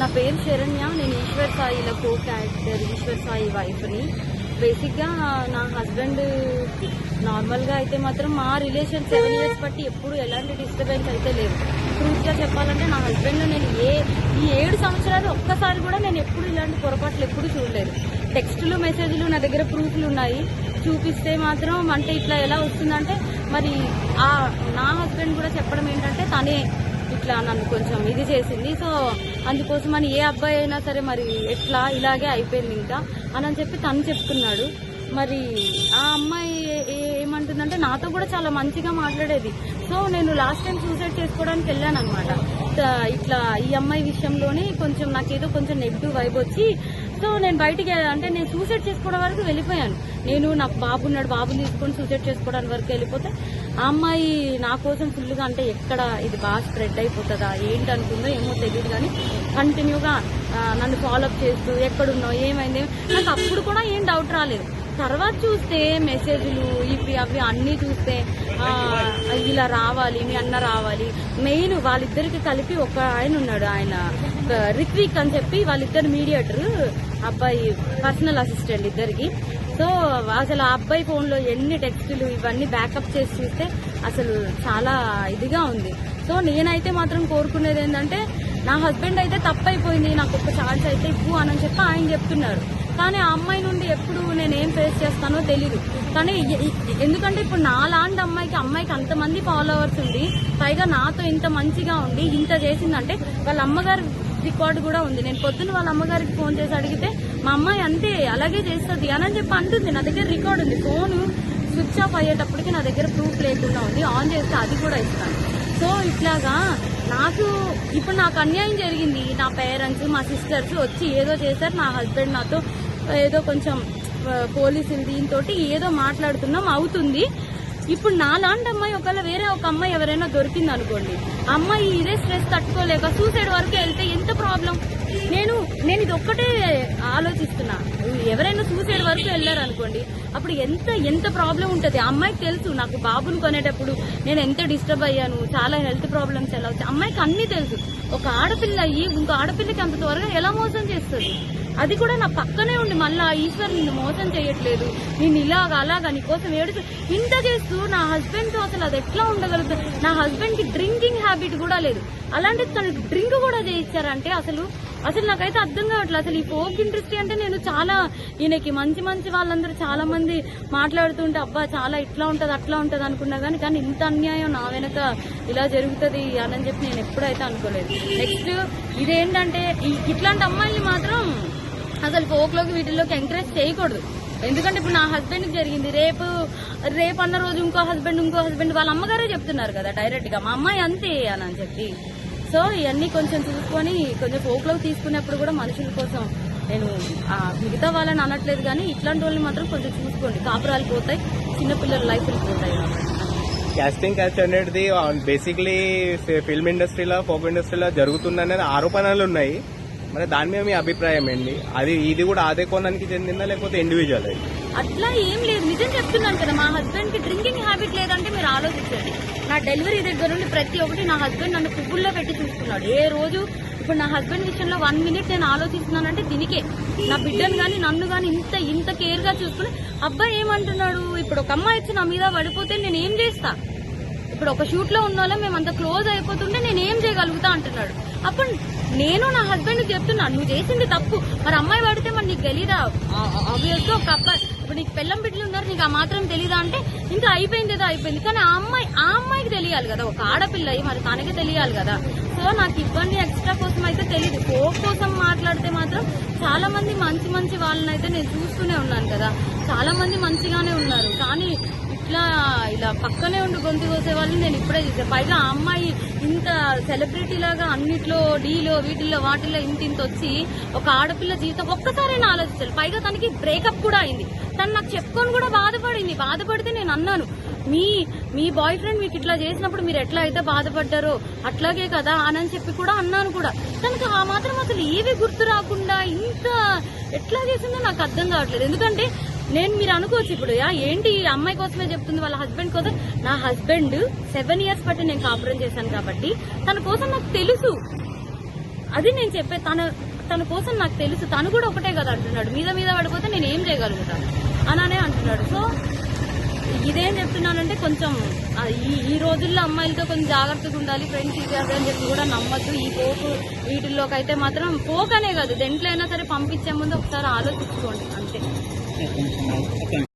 నా పేరు శరణ్య. నేను ఈశ్వర్ సాయిలో కో క్యారెక్టర్ ఈశ్వర్ సాయి వైఫ్ని. బేసిక్గా నా హస్బెండ్ నార్మల్గా అయితే మాత్రం మా రిలేషన్ 7 years బట్టి ఎప్పుడు ఎలాంటి డిస్టర్బెన్స్ అయితే లేదు. ట్రూత్గా చెప్పాలంటే నా హస్బెండ్ నేను ఈ 7 సంవత్సరాలు ఒక్కసారి కూడా నేను ఎప్పుడు ఇలాంటి పొరపాట్లు ఎప్పుడు చూడలేదు. టెక్స్టులు మెసేజ్లు నా దగ్గర ప్రూఫ్లు ఉన్నాయి. చూపిస్తే మాత్రం అంటే ఇట్లా ఎలా వస్తుందంటే మరి నా హస్బెండ్ కూడా చెప్పడం ఏంటంటే తనే ఇట్లా నన్ను కొంచెం ఇది చేసింది. సో అందుకోసం అని ఏ అబ్బాయి అయినా సరే మరి ఎట్లా ఇలాగే అయిపోయింది ఇంకా అని చెప్పి తను చెప్తున్నాడు. మరి ఆ అమ్మాయి ఏమంటుందంటే నాతో కూడా చాలా మంచిగా మాట్లాడేది. సో నేను లాస్ట్ టైం సూసైడ్ చేసుకోవడానికి వెళ్ళాను అనమాట. ఇట్లా ఈ అమ్మాయి విషయంలోనే కొంచెం నాకేదో కొంచెం నెగిటివ్ వైబ్ వచ్చి సో నేను బయటికి అంటే నేను సూసైడ్ చేసుకోవడం వరకు వెళ్ళిపోయాను. నేను నాకు బాబు ఉన్నాడు, బాబుని తీసుకొని సూసైడ్ చేసుకోవడానికి వరకు వెళ్ళిపోతే ఆ అమ్మాయి నా కోసం ఫుల్గా అంటే ఎక్కడ ఇది బాగా స్ప్రెడ్ అయిపోతుందా ఏంటి అనుకుందో ఏమో తెలియదు, కానీ కంటిన్యూగా నన్ను ఫాలోఅప్ చేస్తూ ఎక్కడున్నావు ఏమైంది నాకు అప్పుడు కూడా ఏం డౌట్ రాలేదు. తర్వాత చూస్తే మెసేజ్లు ఇవి అవి అన్నీ చూస్తే ఇలా రావాలి, మీ అన్న రావాలి. మెయిన్ వాళ్ళిద్దరికి కలిపి ఒక ఆయన ఉన్నాడు, ఆయన రిత్విక్ అని చెప్పి వాళ్ళిద్దరు మీడియేటర్, అబ్బాయి పర్సనల్ అసిస్టెంట్ ఇద్దరికి. సో అసలు ఆ అబ్బాయి ఫోన్లో ఎన్ని టెక్స్టులు ఇవన్నీ బ్యాకప్ చేసి చూస్తే అసలు చాలా ఇదిగా ఉంది. సో నేనైతే మాత్రం కోరుకునేది ఏంటంటే నా హస్బెండ్ అయితే తప్పైపోయింది, నాకు ఒక ఛాన్స్ అయితే ఇవ్వు అని చెప్పి ఆయన చెప్తున్నారు. కానీ ఆ అమ్మాయి నుండి ఎప్పుడు నేనేం ఫేస్ చేస్తానో తెలీదు. కానీ ఎందుకంటే ఇప్పుడు నాలాంటి అమ్మాయికి అంతమంది ఫాలోవర్స్ ఉండి పైగా నాతో ఇంత మంచిగా ఉండి ఇంత చేసిందంటే వాళ్ళ అమ్మగారి రికార్డు కూడా ఉంది. నేను పొద్దున్న వాళ్ళ అమ్మగారికి ఫోన్ చేసి అడిగితే మా అమ్మాయి అంతే అలాగే చేస్తుంది అని చెప్పి అంటుంది. నా దగ్గర రికార్డు ఉంది. ఫోను స్విచ్ ఆఫ్ అయ్యేటప్పటికి నా దగ్గర ప్రూఫ్ లేకుండా ఉంది. ఆన్ చేస్తే అది కూడా ఇస్తాను. సో ఇట్లాగా ఇప్పుడు నాకు అన్యాయం జరిగింది. నా పేరెంట్స్ మా సిస్టర్స్ వచ్చి ఏదో చేశారు. నా హస్బెండ్ నాతో ఏదో కొంచెం పోలీసులు దీంతో ఏదో మాట్లాడుతున్నాం అవుతుంది. ఇప్పుడు నాలాంటి అమ్మాయి ఒకవేళ వేరే ఒక అమ్మాయి ఎవరైనా దొరికింది అనుకోండి, అమ్మాయి ఇదే స్ట్రెస్ తట్టుకోలేక సూసైడ్ వరకు వెళ్తే ఎంత ప్రాబ్లం. నేను ఇది ఒక్కటే ఆలోచిస్తున్నా. ఎవరైనా సూసైడ్ వరకు వెళ్ళారు అనుకోండి, అప్పుడు ఎంత ప్రాబ్లం ఉంటుంది. ఆ అమ్మాయికి తెలుసు నాకు బాబుని కొనేటప్పుడు నేను ఎంత డిస్టర్బ్ అయ్యాను, చాలా హెల్త్ ప్రాబ్లమ్స్ ఎలా వచ్చాయి అమ్మాయికి అన్ని తెలుసు. ఒక ఆడపిల్ల అయ్యి ఇంకో ఆడపిల్లకి అంత త్వరగా ఎలా మోసం చేస్తుంది. అది కూడా నా పక్కనే ఉండి మళ్ళా ఈశ్వర్ నిన్ను మోసం చేయట్లేదు, నేను అలాగా నీకోసం ఏడుచు ఇంత చేస్తూ నా హస్బెండ్ తో అసలు అది ఎట్లా ఉండగలుగుతుంది. నా హస్బెండ్ కి డ్రింకింగ్ హ్యాబిట్ కూడా లేదు, అలాంటి తనకి డ్రింక్ కూడా చేయించారంటే అసలు నాకైతే అర్థం కావట్లేదు. అసలు ఈ ఫోక్ ఇండస్ట్రీ అంటే నేను చాలా ఈయనకి మంచి వాళ్ళందరూ చాలా మంది మాట్లాడుతుంటే అబ్బా చాలా ఇట్లా ఉంటది అట్లా ఉంటది అనుకున్నా కానీ ఇంత అన్యాయం నా వెనక ఇలా జరుగుతుంది అని చెప్పి నేను ఎప్పుడైతే అనుకోలేదు. నెక్స్ట్ ఇదేంటంటే ఇట్లాంటి అమ్మాయిని మాత్రం అసలు ఫోక్లోకి వీటిల్లోకి ఎంకరేజ్ చేయకూడదు. ఎందుకంటే ఇప్పుడు నా హస్బెండ్కి జరిగింది, రేపు అన్న రోజు ఇంకో హస్బెండ్ వాళ్ళ అమ్మగారే చెప్తున్నారు కదా డైరెక్ట్ గా మా అమ్మాయి అంతే అని చెప్పి. సో ఇవన్నీ కొంచెం చూసుకొని కొంచెం ఫోక్లోకి తీసుకునేప్పుడు కూడా మనుషుల కోసం నేను మిగతా వాళ్ళని అనట్లేదు, కానీ ఇట్లాంటి వాళ్ళని మాత్రం కొంచెం చూసుకోండి. కాపురాలు పోతాయి, చిన్నపిల్లల లైఫ్లు పోతాయి. కాస్టింగ్ క్యాస్ట్ అనేది బేసిక్లీ ఫిల్మ్ ఇండస్ట్రీలో ఫోక్ ఇండస్ట్రీలో జరుగుతుందనేది ఆరోపణలు ఉన్నాయి. మరి దాని మీద మీ అభిప్రాయం ఏంటి? ఇది కూడా అదే కోణానికి చెందిందా లేకపోతే ఇండివిజువల్? అట్లా ఏం లేదు, నిజం చెప్తున్నాను కదా. మా హస్బెండ్ కి డ్రింకింగ్ హ్యాబిట్ లేదంటే మీరు ఆలోచించండి. నా డెలివరీ దగ్గర నుండి ప్రతి ఒక్కటి నా హస్బెండ్ నన్ను పువ్వుల్లో పెట్టి చూసుకున్నాడు. ఏ రోజు ఇప్పుడు నా హస్బెండ్ విషయంలో 1 minute నేను ఆలోచిస్తున్నానంటే దీనికే. నా బిడ్డను కానీ నన్ను కానీ ఇంత కేర్ గా చూసుకుని అబ్బాయి ఏమంటున్నాడు, ఇప్పుడు ఒక అమ్మాయి వచ్చి నా మీద పడిపోతే నేను ఏం చేస్తా, ఇప్పుడు ఒక షూట్ లో ఉన్న వాళ్ళం మేము అంత క్లోజ్ అయిపోతుంటే నేను ఏం చేయగలుగుతా అంటున్నాడు. అప్పుడు నేను నా హస్బెండ్ చెప్తున్నా నువ్వు చేసింది తప్పు, మరి అమ్మాయి పడితే మరి నీకు తెలీదా? ఆబ్వియస్ గా ఒక అబ్బాయి ఇప్పుడు నీకు పెళ్ళం బిడ్డలు ఉన్నారు, నీకు ఆ మాత్రం తెలీదా అంటే ఇంకా అయిపోయింది ఏదో అయిపోయింది. కానీ ఆ అమ్మాయికి తెలియాలి కదా, ఒక ఆడపిల్ల మరి తనకి తెలియాలి కదా. సో నాకు ఇవన్నీ ఎక్స్ట్రా కోసం అయితే తెలియదు. ఫోక్ కోసం మాట్లాడితే మాత్రం చాలా మంది మంచి వాళ్ళనైతే నేను చూస్తూనే ఉన్నాను కదా, చాలా మంది మంచిగానే ఉన్నారు. కానీ ఇలా పక్కనే ఉండి గొంతు కోసే వాళ్ళని నేను ఇప్పుడే చూసాను. పైగా ఆ అమ్మాయి ఇంత సెలబ్రిటీ లాగా అన్నిట్లో డీలో వీటిల్లో వాటిల్లో ఇంత వచ్చి ఒక ఆడపిల్ల జీవితం ఒక్కసారైనా ఆలోచించాలి. పైగా తనకి బ్రేకప్ కూడా అయింది. తను నాకు చెప్పుకొని కూడా బాధపడితే నేను అన్నాను, మీ బాయ్ ఫ్రెండ్ మీకు ఇట్లా చేసినప్పుడు మీరు ఎట్లా అయితే బాధపడ్డారో అట్లాగే కదా అని చెప్పి కూడా అన్నాను కూడా. తనకు ఆ మాత్రం అసలు ఏవి గుర్తు రాకుండా ఇంత ఎట్లా చేసిందో నాకు అర్థం కావట్లేదు. ఎందుకంటే మీరు అనుకోవచ్చు ఇప్పుడు ఏంటి అమ్మాయి కోసమే చెప్తుంది వాళ్ళ హస్బెండ్ కోసం. నా హస్బెండ్ 7 years బట్టి నేను కాపురం చేశాను కాబట్టి తన కోసం నాకు తెలుసు. అది నేను చెప్పే తన కోసం నాకు తెలుసు, తను కూడా ఒకటే కదా అంటున్నాడు, మీద మీద పడిపోతే నేను ఏం చేయగలుగుతాను అలానే అంటున్నాడు. సో ఇదేం చెప్తున్నానంటే కొంచెం ఈ రోజుల్లో అమ్మాయిలతో కొంచెం జాగ్రత్తగా ఉండాలి, ఫ్రెండ్స్ ఇది అది అని చెప్పి కూడా నమ్మద్దు. ఈ పోకు వీటిల్లోకి అయితే మాత్రం పోకనే కాదు, దేంట్లో అయినా సరే పంపించే ముందు ఒకసారి ఆలోచించుకోండి అంతే.